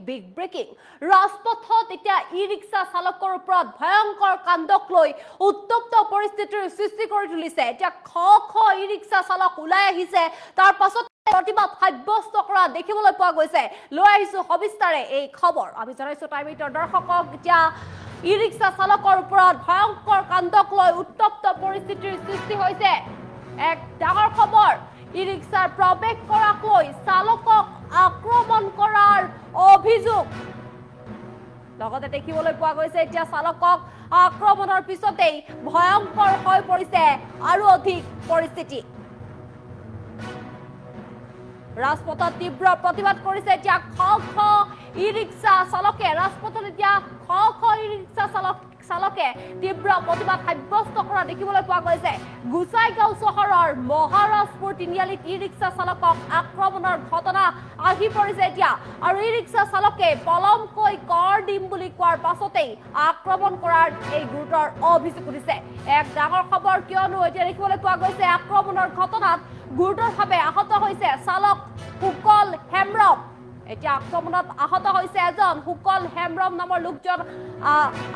Big breaking ৰাজপথত এতিয়া e-rickshaw চালকৰ ওপৰত ভয়ংকৰ কাণ্ডক লৈ উত্তপ্ত পৰিস্থিতিৰ সৃষ্টি কৰি তুলিছে। এতিয়া খ ই-ৰিক্সা চালক ওলাই আহিছে, তাৰ পাছত প্ৰতিবাদ সাব্যস্ত কৰা দেখিবলৈ পোৱা গৈছে। লৈ আহিছো সবিস্তাৰে এই খবৰ। আমি জনাইছো টাইম 8ৰ দৰ্শকক এতিয়া ই-ৰিক্সা চালকৰ ওপৰত ভয়ংকৰ কাণ্ডক লৈ উত্তপ্ত পৰিস্থিতিৰ সৃষ্টি হৈছে। এক ডাঙৰ খবৰ, ই-ৰিক্সাৰ প্ৰৱেশ কৰাক লৈ চালকক আক্ৰমণ কৰাৰ অভিযোগ। লগতে দেখিবলৈ পোৱা গৈছে এতিয়া চালকক আক্ৰমণৰ পিছতেই ভয়ংকৰ হৈ পৰিছে আৰু অধিক পৰিস্থিতি। ৰাজপথত তীব্ৰ প্ৰতিবাদ কৰিছে এতিয়া খ ই-ৰিক্সা চালকে। ৰাজপথত এতিয়া খ ই-ৰিক্সা চালকে তীব্ৰ প্ৰতিবাদ সাব্যস্ত কৰা দেখিবলৈ পোৱা গৈছে। গোসাইগাঁও চহৰৰ মহাৰাজপুৰ তিনিআলিত ই-ৰিক্সা চালকক আক্ৰমণৰ ঘটনা আহি পৰিছে এতিয়া। আৰু ই-ৰিক্সা চালকে পলমকৈ কৰ দিম বুলি কোৱাৰ পাছতেই আক্ৰমণ কৰাৰ এই গুৰুতৰ অভিযোগ উঠিছে। এক ডাঙৰ খবৰ, কিয়নো এতিয়া দেখিবলৈ পোৱা গৈছে আক্ৰমণৰ ঘটনাত গুৰুতৰভাৱে আহত হৈছে চালক সুকল হেমব্ৰম। এতিয়া আক্ৰমণত আহত হৈছে এজন সুকল হেমব্ৰম নামৰ লোকজন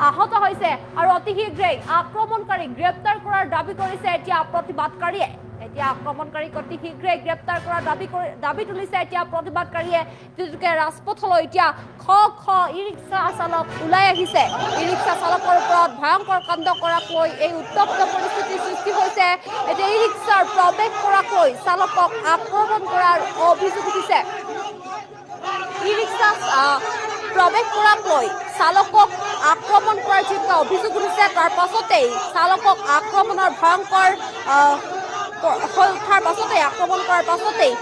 আহত হৈছে আৰু অতি শীঘ্ৰেই আক্ৰমণকাৰী গ্ৰেপ্তাৰ কৰাৰ দাবী কৰিছে এতিয়া প্ৰতিবাদকাৰীয়ে। এতিয়া আক্ৰমণকাৰীক অতি শীঘ্ৰেই গ্ৰেপ্তাৰ কৰাৰ দাবী তুলিছে এতিয়া প্ৰতিবাদকাৰীয়ে। যিহেতুকে ৰাজপথলৈ এতিয়া খ ই-ৰিক্সা চালক ওলাই আহিছে। ই-ৰিক্সা চালকৰ ওপৰত ভয়ংকৰ কাণ্ড কৰাক লৈ এই উত্তপ্ত পৰিস্থিতিৰ সৃষ্টি হৈছে। এতিয়া ই-ৰিক্সাৰ প্ৰৱেশ কৰাক লৈ চালকক আক্ৰমণ কৰাৰ অভিযোগ উঠিছে। ই-ৰিক্সা প্ৰৱেশ কৰাক লৈ চালকক আক্ৰমণ কৰাৰ যিটো অভিযোগ উঠিছে, তাৰ পাছতেই চালকক আক্ৰমণৰ ভয়ংকৰ হৈ উঠাৰ পাছতেই আক্ৰমণ কৰাৰ পাছতেই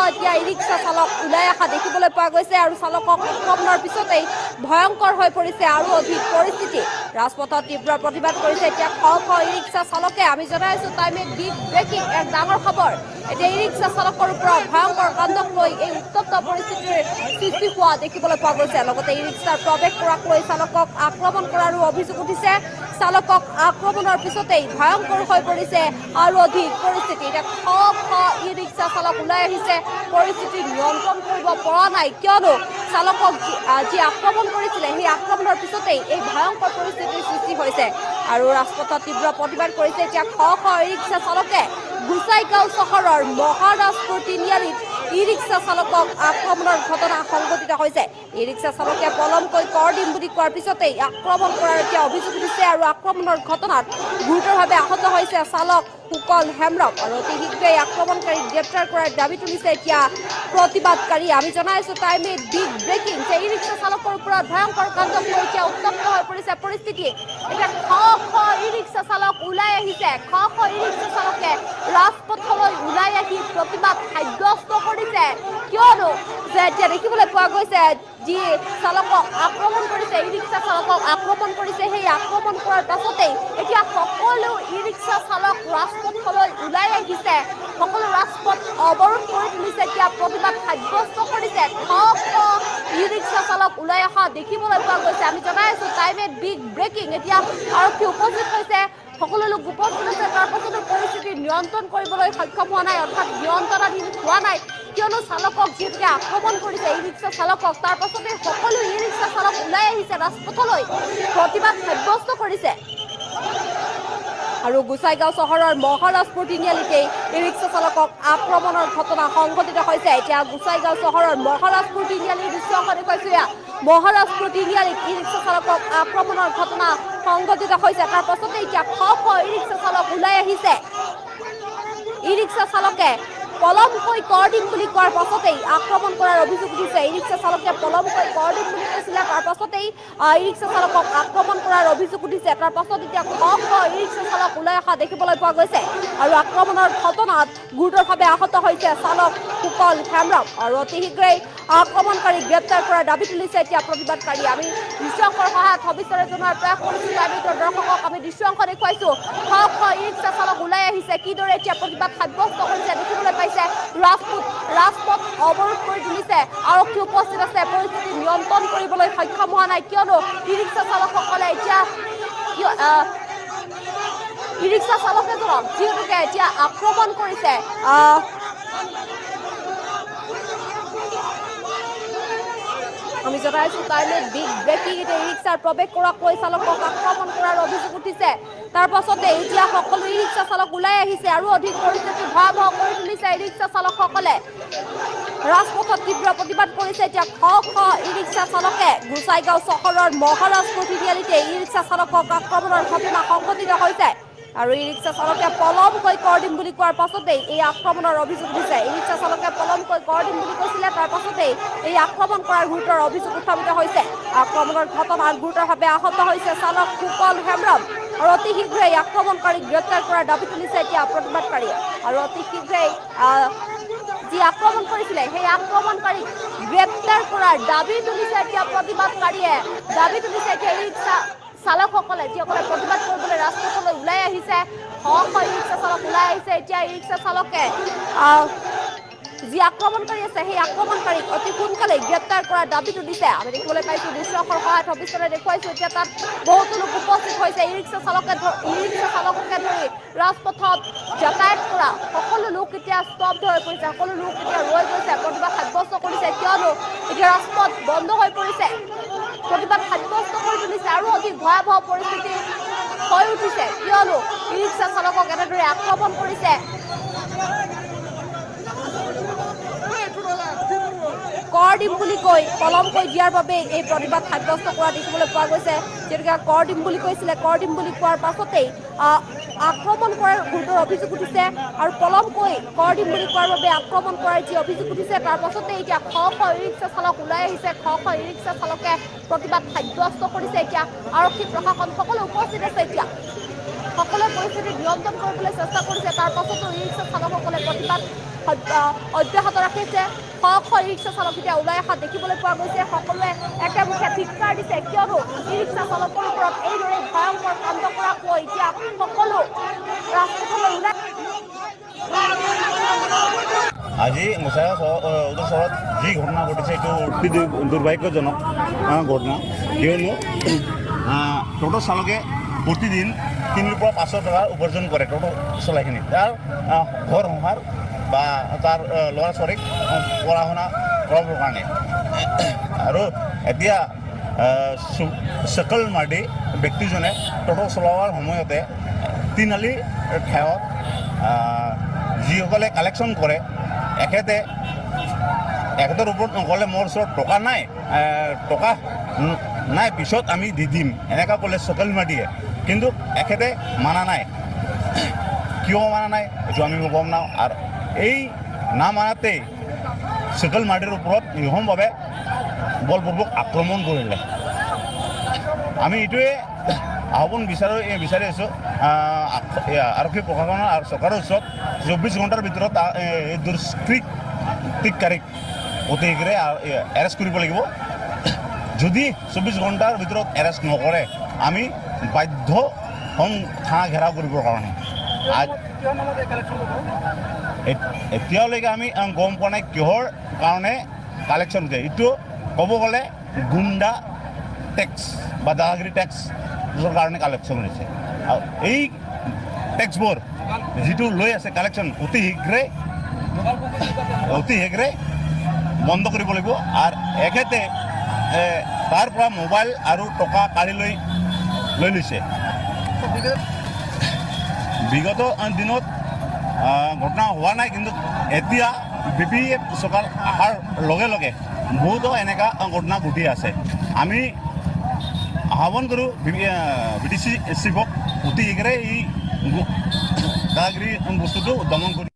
এতিয়া ই-ৰিক্সা চালক ওলাই অহা দেখিবলৈ পোৱা গৈছে আৰু চালকক আক্ৰমণৰ পিছতেই ভয়ংকৰ হৈ পৰিছে আৰু অধিক পৰিস্থিতি। ৰাজপথত তীব্ৰ প্ৰতিবাদ কৰিছে এতিয়া খ ই-ৰিক্সা চালকে। আমি জনাইছো টাইম 8 বিগ ব্ৰেকিং, এক ডাঙৰ খবৰ। এতিয়া ই-ৰিক্সা চালকৰ ওপৰত ভয়ংকৰ কাণ্ডক লৈ এই উত্তপ্ত পৰিস্থিতিৰ সৃষ্টি হোৱা দেখিবলৈ পোৱা গৈছে। লগতে ই-ৰিক্সাৰ প্ৰৱেশ কৰাক লৈ চালকক আক্ৰমণ কৰাৰো অভিযোগ উঠিছে। চালকক আক্ৰমণৰ পিছতেই ভয়ংকৰ হৈ পৰিছে আৰু অধিক পৰিস্থিতি। এতিয়া খ ই-ৰিক্সা চালক ওলাই আহিছে, পৰিস্থিতি নিয়ন্ত্ৰণ কৰিব পৰা নাই, কিয়নো চালকক যি আক্ৰমণ কৰিছিলে সেই আক্ৰমণৰ পিছতেই এই ভয়ংকৰ পৰিস্থিতিৰ সৃষ্টি হৈছে। আৰু ৰাজপথত তীব্ৰ প্ৰতিবাদ কৰিছে এতিয়া খ ই-ৰিক্সা চালকে। গোসাইগাঁও চহৰৰ মহাৰাজপুৰ তিনিআলিত ই-ৰিক্সা চালকক আক্ৰমণৰ ঘটনা সংঘটিত হৈছে। ই-ৰিক্সা চালকে পলমকৈ কৰ দিম বুলি কোৱাৰ পিছতেই আক্ৰমণ কৰাৰ এতিয়া অভিযোগ উঠিছে আৰু আক্ৰমণৰ ঘটনাত গুৰুতৰভাৱে আহত হৈছে চালক সুকল হেমব্ৰম। আৰু অতি শীঘ্ৰেই আক্ৰমণকাৰীক গ্ৰেপ্তাৰ কৰাৰ দাবী তুলিছে এতিয়া প্ৰতিবাদকাৰী। আমি জনাইছো টাইম 8 বিগ ব্ৰেকিং যে ই-ৰিক্সা চালকৰ ওপৰত ভয়ংকৰ কাণ্ডক লৈ এতিয়া উত্তপ্ত হৈ পৰিছে পৰিস্থিতি। এতিয়া খ ই-ৰিক্সা চালক ওলাই আহিছে। খ ই-ৰিক্সা চালকে ৰাজপথলৈ ওলাই আহি প্ৰতিবাদ সাব্যস্ত কৰিছে, কিয়নো যে এতিয়া দেখিবলৈ পোৱা গৈছে যি চালকক আক্ৰমণ কৰিছে, ই-ৰিক্সা চালকক আক্ৰমণ কৰিছে, সেই আক্ৰমণ কৰাৰ পাছতেই এতিয়া সকলো ই-ৰিক্সা চালক ৰাজপথলৈ ওলাই আহিছে। সকলো ৰাজপথ অৱৰোধ কৰি তুলিছে, এতিয়া প্ৰতিবাদ সাব্যস্ত কৰিছে। খ ই-ৰিক্সা চালক ওলাই অহা দেখিবলৈ পোৱা গৈছে। আমি জনাই আছো টাইম 8 বিগ ব্ৰেকিং। এতিয়া আৰক্ষী উপস্থিত হৈছে, সকলো লোক উপস্থিত হৈছে, তাৰ পাছতো পৰিস্থিতি নিয়ন্ত্ৰণ কৰিবলৈ সক্ষম হোৱা নাই, অৰ্থাৎ নিয়ন্ত্ৰণাধীন হোৱা নাই, কিয়নো চালকক যিহেতুকে আক্ৰমণ কৰিছে ই-ৰিক্সা চালকক, তাৰ পাছতে সকলো ই-ৰিক্সা চালক ওলাই আহিছে ৰাজপথলৈ, প্ৰতিবাদ সাব্যস্ত কৰিছে। আৰু গোসাইগাঁও চহৰৰ মহাৰাজপুৰ তিনিআলিতেই ই-ৰিক্সা চালকক আক্ৰমণৰ ঘটনা সংঘটিত হৈছে। এতিয়া গোসাইগাঁও চহৰৰ মহাৰাজপুৰ তিনিআলিৰ দৃশ্যাংশ দেখুৱাইছো। মহাৰাজপুৰ তিনিআলিত ই-ৰিক্সা চালকক আক্ৰমণৰ ঘটনা সংঘটিত হৈছে। তাৰ পাছতে এতিয়া খ ই-ৰিক্সা চালক ওলাই আহিছে। ই-ৰিক্সা চালকে পলমকৈ কৰ দিম বুলি কোৱাৰ পাছতেই আক্ৰমণ কৰাৰ অভিযোগ উঠিছে। ই-ৰিক্সা চালকে পলমকৈ কৰ দিম বুলি কৈছিলে, তাৰ পাছতেই ই-ৰিক্সা চালকক আক্ৰমণ কৰাৰ অভিযোগ উঠিছে। তাৰ পাছত এতিয়া খ ই-ৰিক্সা চালক ওলাই অহা দেখিবলৈ পোৱা গৈছে আৰু আক্ৰমণৰ ঘটনাত গুৰুতৰভাৱে আহত হৈছে চালক সুকল হেমব্ৰম। আৰু অতি শীঘ্ৰেই আক্ৰমণকাৰীক গ্ৰেপ্তাৰ কৰাৰ দাবী তুলিছে এতিয়া প্ৰতিবাদকাৰী। আমি দৃশ্যাংশৰ সহায়ত সবিস্তাৰে জনোৱাৰ প্ৰয়াস কৰিছো। দৰ্শকক আমি দৃশ্যাংশ দেখুৱাইছো। খ ই-ৰিক্সা চালক ওলাই আহিছে, কিদৰে এতিয়া প্ৰতিবাদ সাব্যস্ত কৰিছে দেখিবলৈ পাইছে। ৰাজপথ অৱৰোধ কৰি তুলিছে, আৰক্ষী উপস্থিত আছে, পৰিস্থিতি নিয়ন্ত্ৰণ কৰিবলৈ সক্ষম হোৱা নাই, কিয়নো ই-ৰিক্সা চালকসকলে এতিয়া ই-ৰিক্সা চালক এজনক যিহেতুকে এতিয়া আক্ৰমণ কৰিছে, আমি জনাইছোঁ টাইমত বিগ ব্ৰেকিং এতিয়া ই ৰিক্সাৰ প্ৰৱেশ কৰাকৈ চালকক আক্ৰমণ কৰাৰ অভিযোগ উঠিছে তাৰ পাছতে এতিয়া সকলো ই ৰিক্সা চালক ওলাই আহিছে আৰু অধিক পৰিস্থিতি ভয়াৱহ কৰি তুলিছে ই ৰিক্সা চালকসকলে ৰাজপথত তীব্ৰ প্ৰতিবাদ কৰিছে এতিয়া ই ৰিক্সা চালকে গোসাইগাঁও চহৰৰ মহাৰাজপুৰ তিনিআলিতে ই ৰিক্সা চালকক আক্ৰমণৰ ঘটনা সংঘটিত হৈছে আৰু ই ৰিক্সা চালকে পলমকৈ কৰ দিম বুলি কোৱাৰ পাছতেই এই আক্ৰমণৰ অভিযোগ উঠিছে ই ৰিক্সা চালকে পলমকৈ কৰ দিম বুলি কৈছিলে তাৰ পাছতেই এই আক্ৰমণ কৰাৰ গুৰুতৰ অভিযোগ উত্থাপিত হৈছে আক্ৰমণৰ ঘটনাত গুৰুতৰভাৱে আহত হৈছে চালক সুকল হেমব্ৰম আৰু অতি শীঘ্ৰেই আক্ৰমণকাৰীক গ্ৰেপ্তাৰ কৰাৰ দাবী তুলিছে এতিয়া প্ৰতিবাদকাৰীয়ে আৰু অতি শীঘ্ৰেই যি আক্ৰমণ কৰিছিলে সেই আক্ৰমণকাৰীক গ্ৰেপ্তাৰ কৰাৰ দাবী তুলিছে এতিয়া প্ৰতিবাদকাৰীয়ে দাবী তুলিছে এতিয়া ই ৰিক্সা চালকসকলে যিসকলে প্ৰতিবাদ কৰিবলৈ ৰাজপথলৈ ওলাই আহিছে ই ৰিক্সা চালক ওলাই আহিছে এতিয়া ই ৰিক্সা চালকে যি আক্ৰমণকাৰী আছে সেই আক্ৰমণকাৰীক অতি সোনকালে গ্ৰেপ্তাৰ কৰাৰ দাবী তুলিছে আমি দেখিবলৈ পাইছোঁ দৃশ্যৰ সহায়ত ভৱিষ্যতে দেখুৱাইছোঁ এতিয়া তাত বহুতো লোক উপস্থিত হৈছে ই ৰিক্সা চালককে ধৰি ৰাজপথত যাতায়াত কৰা সকলো লোক এতিয়া স্তব্ধ হৈ পৰিছে সকলো লোক এতিয়া ৰৈ গৈছে প্ৰতিবাদ সাব্যস্ত কৰিছে কিয়নো এতিয়া ৰাজপথ বন্ধ হৈ পৰিছে প্ৰতিবাদ সাব্যস্ত কৰি তুলিছে আৰু অধিক ভয়াৱহ পৰিস্থিতি হৈ উঠিছে কিয়নো ই ৰিক্সা চালকক এনেদৰে আক্ৰমণ কৰিছে কৰ দিম বুলি কৈ পলমকৈ দিয়াৰ বাবে এই প্ৰতিবাদ সাব্যস্ত কৰা দেখিবলৈ পোৱা গৈছে যিহেতুকে কৰ দিম বুলি কৈছিলে কৰ দিম বুলি কোৱাৰ পাছতেই আক্ৰমণ কৰাৰ গুৰুতৰ অভিযোগ উঠিছে আৰু পলমকৈ কৰ দিম বুলি কোৱাৰ বাবে আক্ৰমণ কৰাৰ যি অভিযোগ উঠিছে তাৰ পাছতে এতিয়া ই ৰিক্সা চালক ওলাই আহিছে ই ৰিক্সা চালকে প্ৰতিবাদ সাব্যস্ত কৰিছে এতিয়া আৰক্ষী প্ৰশাসন সকলো উপস্থিত আছে এতিয়া সকলোৱে পৰিস্থিতি নিয়ন্ত্ৰণ কৰিবলৈ চেষ্টা কৰিছে তাৰ পাছতো ই ৰিক্সা চালকসকলে প্ৰতিবাদ অব্যাহত ৰাখিছে ই ৰিক্সা চালক এতিয়া ওলাই অহা দেখিবলৈ পোৱা গৈছে সকলোৱে একেমুখে ধিক্কাৰ দিছে কিয়নো ই ৰিক্সা চালকৰ ওপৰত এইদৰে ভয়ংকৰ কাণ্ড কৰাকৈ এতিয়া সকলো ৰাজপথলৈ ওলাই আজি উত্তৰ চহৰত যি ঘটনা ঘটিছে এইটো অতি দুৰ্ভাগ্যজনক ঘটনা কিয়নো টোটো চালকে প্ৰতিদিন 3ৰ পৰা 500 টকা উপাৰ্জন কৰে টোটো চলাইখিনি তাৰ ঘৰ সংসাৰ বা তাৰ ল'ৰা ছোৱালীক পঢ়া শুনা কৰাবৰ কাৰণে আৰু এতিয়া চকল মাৰ্ডি ব্যক্তিজনে টোটো চলোৱাৰ সময়তে তিনিআলি ঠাইত যিসকলে কালেকশ্যন কৰে এখেতৰ ওপৰত নক'লে মোৰ ওচৰত টকা নাই পিছত আমি দি দিম এনেকুৱা ক'লে চকল মাৰ্ডিয়ে কিন্তু এখেতে মানা নাই কিয় মানা নাই এইটো আমি গম নাওঁ আৰু এই নামানাতেই চকল মাৰ্ডিৰ ওপৰত নিৰ্মমভাৱে বলপূৰ্বক আক্ৰমণ কৰিলে আমি এইটোৱে আহ্বান বিচাৰি আছোঁ আৰক্ষী প্ৰশাসনৰ আৰু চৰকাৰৰ ওচৰত 24 ঘণ্টাৰ ভিতৰত এই দুষ্কৃতিকাৰীক অতি শীঘ্ৰে এৰেষ্ট কৰিব লাগিব যদি 24 ঘণ্টাৰ ভিতৰত এৰেষ্ট নকৰে আমি বাধ্য হ'ম থানা ঘেৰাও কৰিবৰ কাৰণে এতিয়ালৈকে আমি গম পোৱা নাই কিহৰ কাৰণে কালেকশ্যন হৈছে এইটো ক'ব গ'লে গুণ্ডা টেক্স বা দাদাগিৰি টেক্সৰ কাৰণে কালেকশ্যন হৈছে আৰু এই টেক্সবোৰ যিটো লৈ আছে কালেকশ্যন অতি শীঘ্ৰে বন্ধ কৰিব লাগিব আৰু এখেতে তাৰ পৰা মোবাইল আৰু টকা কাঢ়ি লৈ লৈছে বিগত দিনত ঘটনা হোৱা নাই কিন্তু এতিয়া BPF চৰকাৰ অহাৰ লগে লগে বহুতো এনেকুৱা ঘটনা ঘটি আছে আমি আহ্বান কৰোঁ BTC চিফক অতি শীঘ্ৰে এই দাদাগিৰি বস্তুটো দমন কৰি